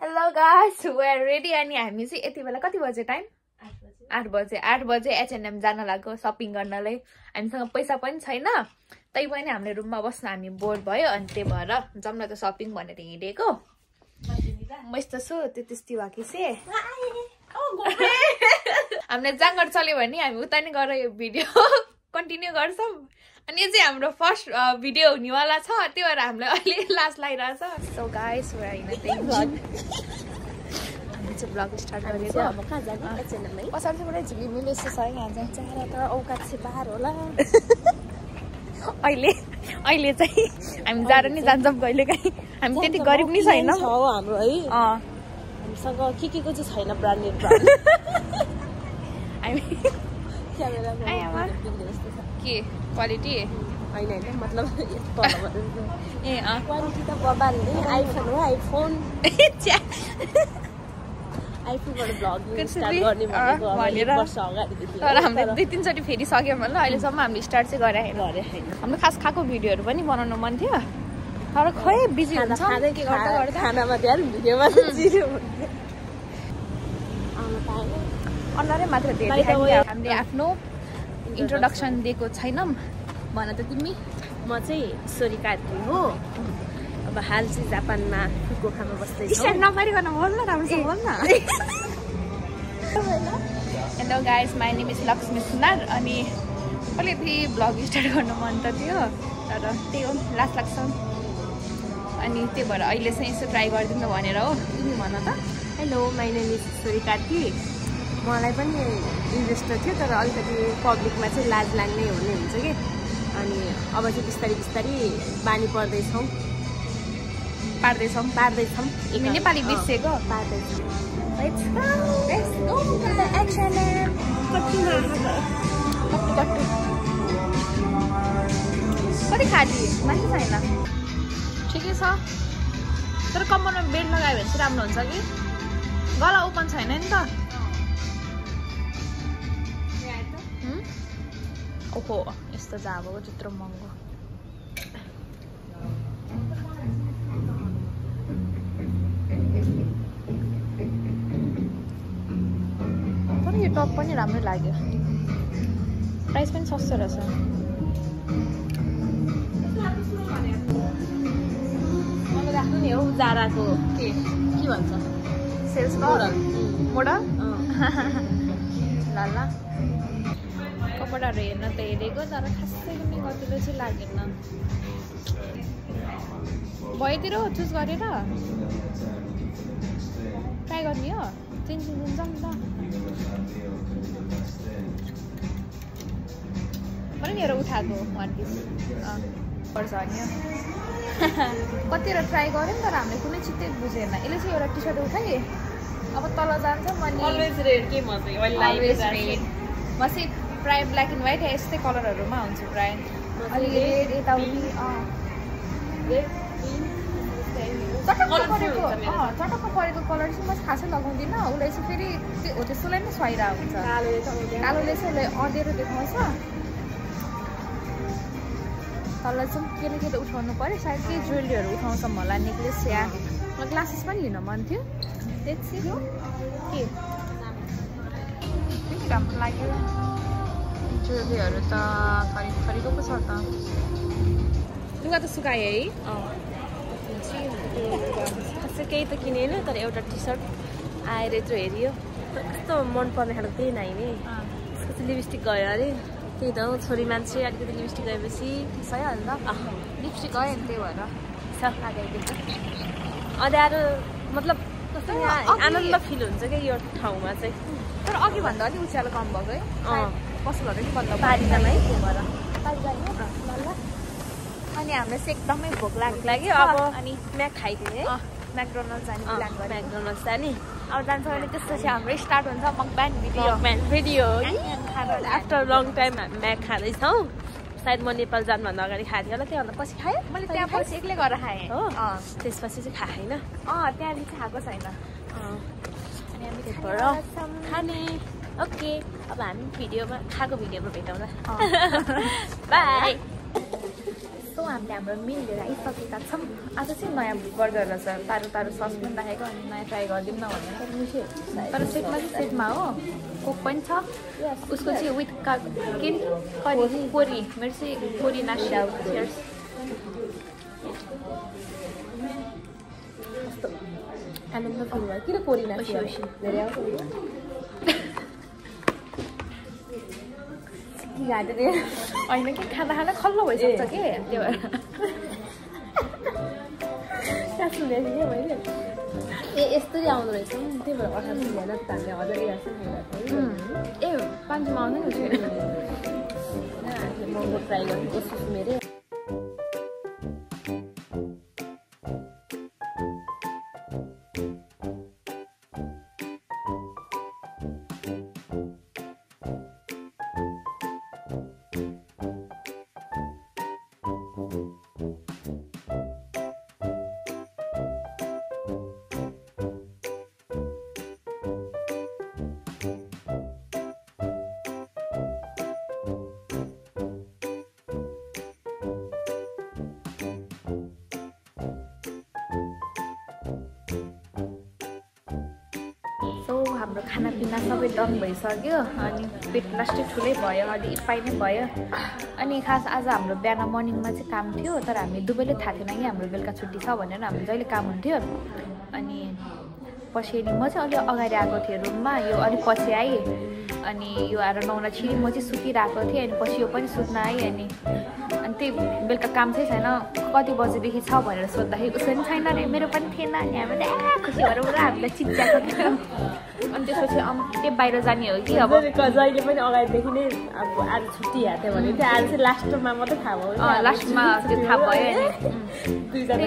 Hello guys, we are ready अनि हामी चाहिँ यति बेला कति बजे टाइम 8 बजे H&M जान लाग्यो शपिङ गर्नलाई हामीसँग पैसा पनि छैन तै पनि हामीले रुममा बस्न हामी बोर भयो अनि त्यही भएर जाम न त शपिङ भनेर हिँडेको म यस्तो छु त्यति बाकी से हामीले जाँगर चल्यो भने हामी उता नि गएर यो भिडियो कन्टिन्यू गर्छौं अनि यो चाहिँ हाम्रो फर्स्ट भिडियो हुनेवाला छ त्यही भएर हामीले अहिले लास्ट लागिरहेछ so guys we are in a blog हामी चाहिँ ब्लग स्टार्ट गरेको अब कहाँ जाने एचएनएममै पछाडिबाट झिलिमिली यसो छ यहाँ चाहिँ चारा त औकात से बाहर होला अहिले चाहिँ हामी जाएर नि जान्छौँ कहिलेकाहीँ हामी त्यति गरिब नि छैन हाम्रो है हामीसँग के चाहिँ छैन ब्रान्डेड हामी के क्वालिटी हैन मतलब ए क्वालिटी त बबाल नि आइफोन हो आइफोन आइफोनबाट भ्लगिङ स्टार्ट गर्ने भनेको अब 1 वर्ष अगाडिदेखि तर हामीले 2-3 चोटी फेरि सक्यौं होला अहिलेसम्म हामीले स्टार्ट चाहिँ गराएन हाम्रो खास खाको भिडियोहरु पनि बनाउन मन थियो तर खै बिजी हुन्छ खाना के गर्दा खानामा ध्यान भिडियोमा जिरो हुन्छ अन्नरै मात्र दिए हामीले आफ्नो इन्ट्रोडक्सन दिएको छैनम भन त तिमी म चाहिँ सोरी कार्की हो अब हाल चाहिँ जापानमा फुकुओकामा बस्दै छु स्टार्ट नपारिकन बोल्न राम्रोसँग बोल्न hello guys my name is Lakshmi Sunar अनि अहिले फेरि ब्लग स्टार्ट गर्नु मन त थियो तर त्यही हो लाज लाग्छ अनि त्यही भएर अहिले चाहिँ यसो ट्राई गरिदिनु भनेर हो तिमी भन त hello my name is Sori Karki मलाई पनि इन्ट्रेस्ट थियो तर अलिकति पब्लिकमा चाहिँ लाज लाग्ने हुने हुन्छ कि अनि अब चाहिँ बिस्तारै बानी पार्दैछौँ नेपाली बिर्सेको कति खाली मान्छे छैन ठिकै छ तर कम्मरमा बेल्ट लगायो भने चाहिँ राम्रो हुन्छ कि गला ओपन छैन नि त ओहो यस्तो जाबोको त्यत्रो महँगो तर यो टप पनि राम्रो लाग्यो प्राइस पनि सस्तो रहेछ मलाई राख्नु नि हो जाराको के भन्छ सेल्स मोडल ल कपडाहरू हेर्न त हेरेको तर खासै पनि कतिले चाहिँ लागेन भएतिर चुज गरेर ट्राई गर्ने हो चेन्ज हुन्छ नि त पनि मेरो उठाएको वान पिस पर्छ नि कतिवटा ट्राई गऱ्यो नि तर हामीले कुनै चित्तै बुझेन यसले चाहिँ एउटा टी सर्ट उठाएँ अब तल जान्छ म चाहिँ प्रायः ब्ल्याक एन्ड व्हाइट यस्तै कलरहरुमा हुन्छ प्रायः अलि रेड यताउति चटक्क परेको कलर चाहिँ म खासै लगाउँदिनँ उसलाई चाहिँ फेरि हो त्यस्तोलाई नै सुहाइरहेको हुन्छ कालोले चाहिँ उसलाई अँधेरो देखाउँछ तललाई चाहिँ के न के त उठाउनु पर्यो सायद केही ज्वेलरीहरू उठाउँछौँ होला नेक्लेस या ग्लासेस पनि लिन मन थियो त्यति के राम्रो लाग्यो ज्वेलरीहरू त खरीदको पो छ त लुगा त सुकायो है खासै केही त किनेन तर एउटा टी सर्ट आएर यत्रो हेरियो कस्तो मनपर्ने खालको त्यही नै नि त्यसको चाहिँ लिपस्टिक गयो अरे त्यही त हो छोरी मान्छे अलिकति लिपस्टिक गएपछि सहिहाल्छ लिपस्टिक गयो नि त्यही भएर अँध्यारो मतलब कस्तो आनन्द फिल हुन्छ क्या यो ठाउँमा चाहिँ तर अघि भन्दा अलिक उज्यालो कम भएको है पसलहरू नि बन्द पारिजामा है त्यही भएर अनि हामीलाई चाहिँ एकदमै भोक लाग्यो अब अनि म्याक खाइदिने है म्याकडोनल्ड जाने प्लान गर्यो म्याकडोनल्ड्स जाने अब जान्छ भने त्यसपछि हाम्रो स्टार्ट हुन्छ मकब्याङ भिडियो आफ्टर लङ टाइम हामी म्याक खाँदैछौँ सायद म नेपाल जानुभन्दा अगाडि खाएको थिएँ होला त्योभन्दा पछि खाएँ मैले त्यहाँ पछि एक्लै गरेर खाएँ हो त्यसपछि चाहिँ खाएन त्यहाँदेखि चाहिँ खाएको छैन अनि हामी खाने ओके अब हामी भिडियोमा खाएको भिडियोमा भेटौँला बाई सो हामीले हाम्रो मिल लिएर आइसकेका छौँ आज चाहिँ नयाँ बर्गर रहेछ तारो तारो सस पनि राखेको अनि नयाँ ट्राई गरिदिउँ न भनेर तर सेटमा चाहिँ सेटमा हो कोक पनि छ उसको चाहिँ विथ कोरी मेरो चाहिँ कोरी नास्टा आनन्द फुल भयो किन कोरी नास्टा धेरै आउँछ होइन कि खाना खाना खल्लो भइसक्छ कि त्यो भएर ए यस्तरी आउँदो रहेछ त्यही भएर 18 मिहिनेत हामीले 1000 ए 5 मा आउँदैन छैन महँगो ट्राई गर्ने कोसिस मेरो हाम्रो खानापिना सबै डन भइसक्यो अनि पेट लास्टै ठुलै भयो अलि इपाइ नै भयो अनि खास आज हाम्रो बिहान मर्निङमा चाहिँ काम थियो तर हामी दुवैले थाहा थिएन कि हाम्रो बेलुका छुट्टी छ भनेर हाम्रो जहिले काम हुन्थ्यो अनि पछि म चाहिँ अलि अगाडि आएको थिएँ रुममा यो अलिक पछि आएँ अनि यो आएर नुहाउन छिरी म चाहिँ सुतिरहेको थिएँ अनि पछि यो पनि सुत्न आएँ अनि त्यही बेलुका काम चाहिँ छैन कति बजीदेखि छ भनेर सोद्धाखेरि उसको पनि छैन अरे मेरो पनि थिएन अनि हामी चाहिँ खुसी भएर पुरा हामीलाई चिच्याएको थियो अनि त्यसपछि त्यो बाहिर जाने हो कि अब जहिले पनि अगाडिदेखि नै अब आज छुट्टी हाथ्यो भने चाहिँ आज चाहिँ लास्टमा मात्रै थाहा भयो लास्टमा त्यो थाहा भयो अनि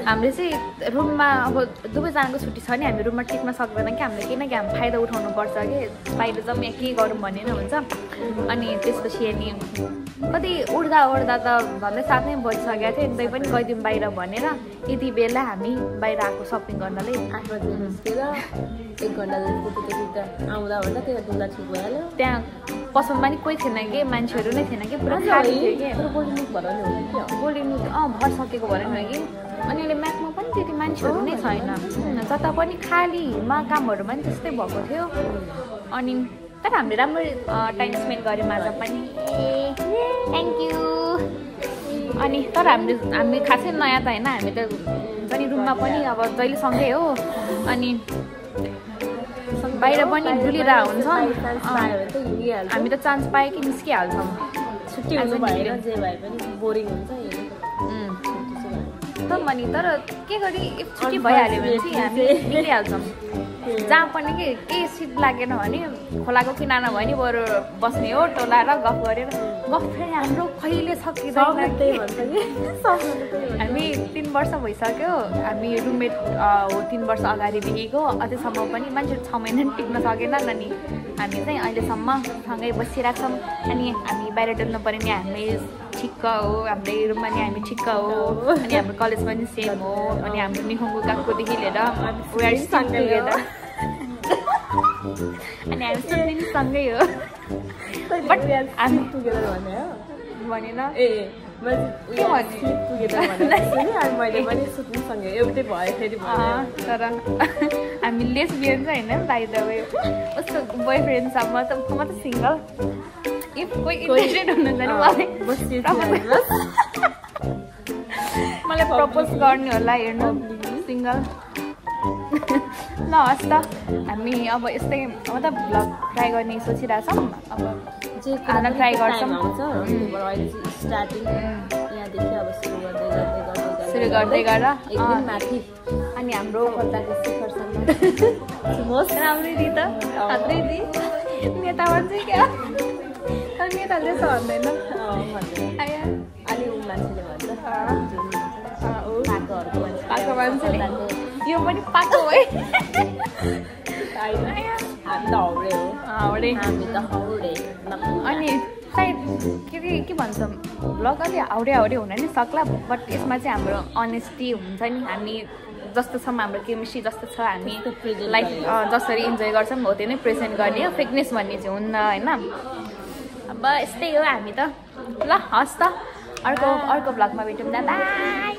हामीले चाहिँ रुममा अब दुवैजनाको छुट्टी छ नि हामी रुममा टिक्न सक्दैन कि हामीले किनकि हामी फाइदा उठाउनु पर्छ कि बाहिर जाउँ या के गरौँ भन्ने नै हुन्छ अनि त्यसपछि अनि कति उड्दा त भन्दै 7 नै बजिसकेको थियो तै पनि गइदिउँ बाहिर भनेर यति बेला हामी बाहिर आएको सपिङ गर्नलाई 8 बजे निस्केर 1 घन्टा जस्तो आउँदा भन्दा त्यो दुला ठिक भइहाल्यो त्यहाँ पसलमा पनि कोही थिएन कि मान्छेहरू नै थिएन कि पुरा खाली थियो कि गोल्डन भर सकेको भएर नि कि अनि अहिले म्याकमा पनि त्यति मान्छेहरू नै छैन जता पनि खाली हिलमा कामहरू पनि त्यस्तै भएको थियो अनि तर हामीले राम्रो टाइम स्पेन्ड गऱ्यौँ आज पनि थ्याङ्क यू अनि तर हामी खासै नयाँ त होइन हामी त पनि रुममा पनि अब जहिले सँगै हो अनि बाहिर पनि डुलिरहेको हुन्छ हामी त चान्स पायो कि निस्किहाल्छौँ छुट्टी हुनु भएर जे भए पनि बोरिङ हुन्छ त अनि तर के गरी छुट्टी भइहाल्यो भने चाहिँ हामी निस्किहाल्छौँ जहाँ पनि के सिट लागेन भने खोलाको किनारमा भयो नि बरु बस्ने हो टोलाएर गफ गरेर गफ फेरि हाम्रो कहिले सकिँदैन हामी 3 वर्ष भइसक्यो हामी रुममेट हो 3 वर्ष अगाडिदेखिको अझैसम्म पनि मान्छेहरू 6 महिना पनि टिक्न सकेनन् अनि हामी चाहिँ अहिलेसम्म सँगै बसिरहेको छौँ अनि हामी बाहिर डुल्नु पऱ्यो नि हामी ठिक्क हो हाम्रो रुममा नि हामी ठिक्क हो अनि हाम्रो कलेज पनि सेम हो अनि हाम्रो निखुङ्गु गएकोदेखि लिएर अनि हामी सुत्ने सँगै हो बट हामी भनेन मैले पनि सुत्नुसँगै एउटै भयो फेरि तर हामी लेसबियन चाहिँ होइन बाइ द वे उसको बोयफ्रेन्ड छ म त सिङ्गल इफ कोही इन्ट्रेस्टेड हुनुहुन्छ भने मलाई प्रपोज गर्ने होला हेर्नु सिङ्गल ल हस् त हामी अब यस्तै मतलब भ्लग ट्राई गर्ने सोचिरहेछौँ अब जे खाना ट्राई गर्छौँ सुरु गर्दै गर एकदम माथि अनि हाम्रो शिखरसम्म राम्रै दि त हात्रै दि नेता भन्छ क्या तर नेताले त्यस्तो भन्दैन अलि मान्छेले भन्छ पाएको मान्छेले यो पनि पाएको है अनि सायद के भन्छ भ्लग अलि हाउडे हुन नि सक्ला बट यसमा चाहिँ हाम्रो अनेस्टी हुन्छ नि हामी जस्तो छौँ हाम्रो केमिस्ट्री जस्तो छ हामी लाइफ जसरी इन्जोय गर्छौँ हो त्यो नै प्रेजेन्ट गर्ने हो फेकनेस भन्ने चाहिँ हुन्न होइन अब यस्तै हो हामी त ल हस् त अर्को ब्लगमा भेटौँ न बाई